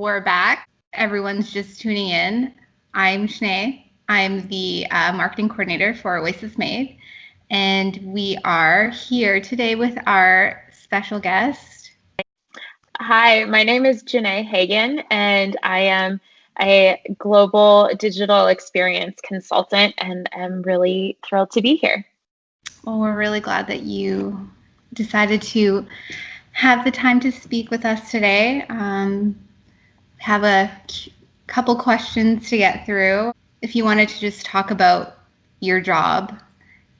We're back. Everyone's just tuning in. I'm Janae. I'm the marketing coordinator for Oasis Made. And we are here today with our special guest. Hi, my name is Janae Hagen, and I am a global digital experience consultant, and I'm really thrilled to be here. Well, we're really glad that you decided to have the time to speak with us today. Have a couple questions to get through. If you wanted to just talk about your job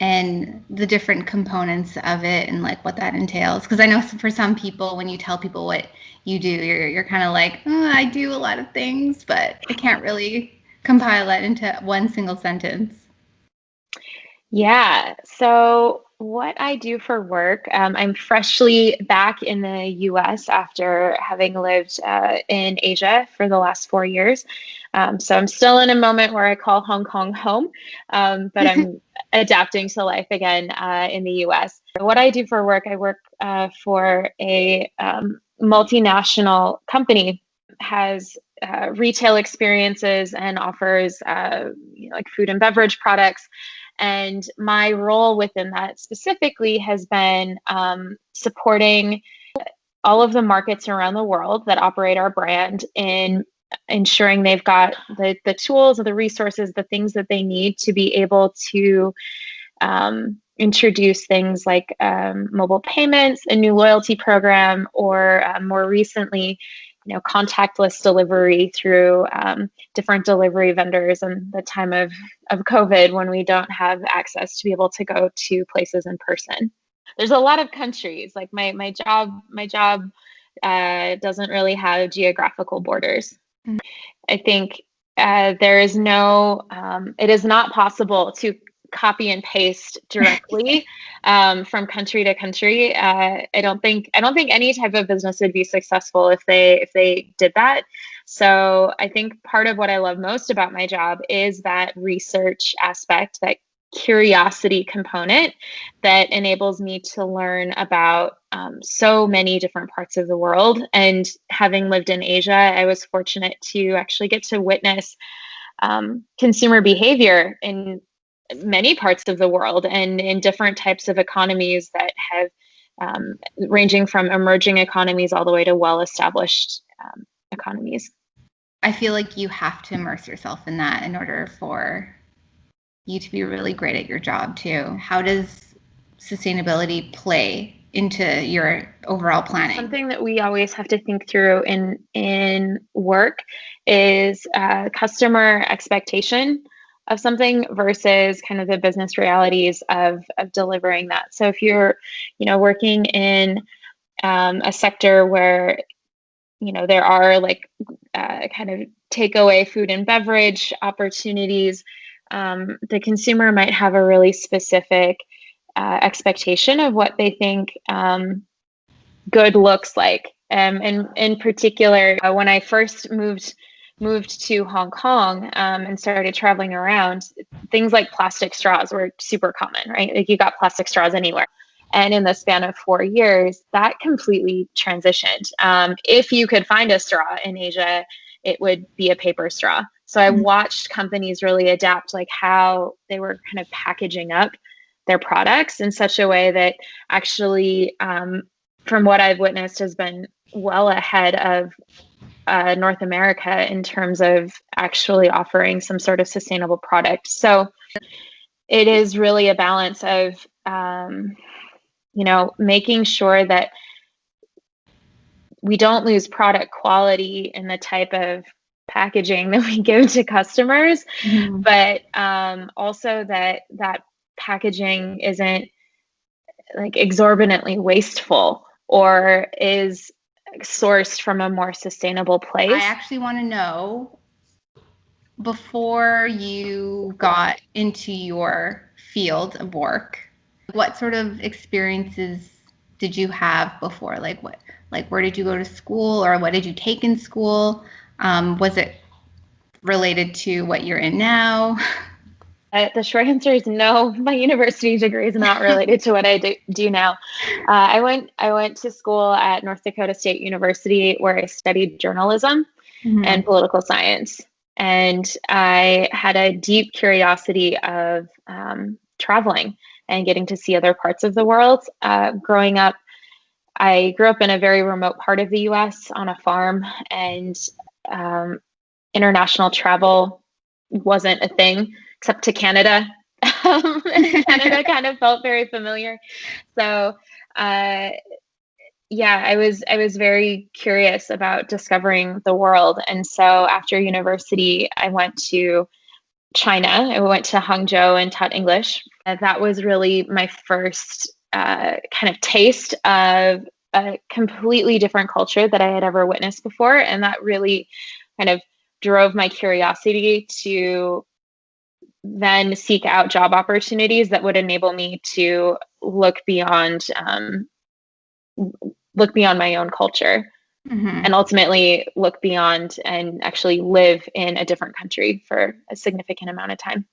and the different components of it and like what that entails, because I know for some people, when you tell people what you do, you're kind of like, I do a lot of things, but I can't really compile that into one single sentence. Yeah, so what I do for work, I'm freshly back in the US after having lived in Asia for the last 4 years. So I'm still in a moment where I call Hong Kong home, but I'm adapting to life again in the US. What I do for work, I work for a multinational company, has retail experiences and offers like food and beverage products. And my role within that specifically has been supporting all of the markets around the world that operate our brand in ensuring they've got the tools, the resources, the things that they need to be able to introduce things like mobile payments, a new loyalty program, or more recently, contactless delivery through different delivery vendors in the time of COVID, when we don't have access to be able to go to places in person. There's a lot of countries. Like my job doesn't really have geographical borders. Mm-hmm. I think there is no, it is not possible to copy and paste directly from country to country. I don't think any type of business would be successful if they did that. So I think part of what I love most about my job is that research aspect, that curiosity component that enables me to learn about so many different parts of the world. And having lived in Asia, I was fortunate to actually get to witness consumer behavior in many parts of the world and in different types of economies that have ranging from emerging economies all the way to well-established economies. I feel like you have to immerse yourself in that in order for you to be really great at your job too. How does sustainability play into your overall planning? Something that we always have to think through in work is customer expectation of something versus kind of the business realities of delivering that. So if you're, working in a sector where, there are like kind of takeaway food and beverage opportunities, the consumer might have a really specific expectation of what they think good looks like. And in particular, when I first moved to Hong Kong and started traveling around, things like plastic straws were super common, right? Like you got plastic straws anywhere. And in the span of 4 years, that completely transitioned. If you could find a straw in Asia, it would be a paper straw. So I watched companies really adapt, like how they were kind of packaging up their products in such a way that actually, from what I've witnessed, has been well ahead of North America in terms of actually offering some sort of sustainable product. So it is really a balance of, making sure that we don't lose product quality in the type of packaging that we give to customers, but also that packaging isn't like exorbitantly wasteful or is sourced from a more sustainable place. I actually want to know, before you got into your field of work, what sort of experiences did you have before? Like where did you go to school, or what did you take in school? Was it related to what you're in now? The short answer is no. My university degree is not related to what I do now. I went to school at North Dakota State University, where I studied journalism. and political science. And I had a deep curiosity of traveling and getting to see other parts of the world. Growing up, I grew up in a very remote part of the US on a farm, and international travel wasn't a thing except to Canada. Canada kind of felt very familiar. So, yeah, I was very curious about discovering the world. And so after university, I went to China. I went to Hangzhou and taught English. And that was really my first kind of taste of a completely different culture that I had ever witnessed before. And that really kind of drove my curiosity to then seek out job opportunities that would enable me to look beyond my own culture, and ultimately look beyond and actually live in a different country for a significant amount of time.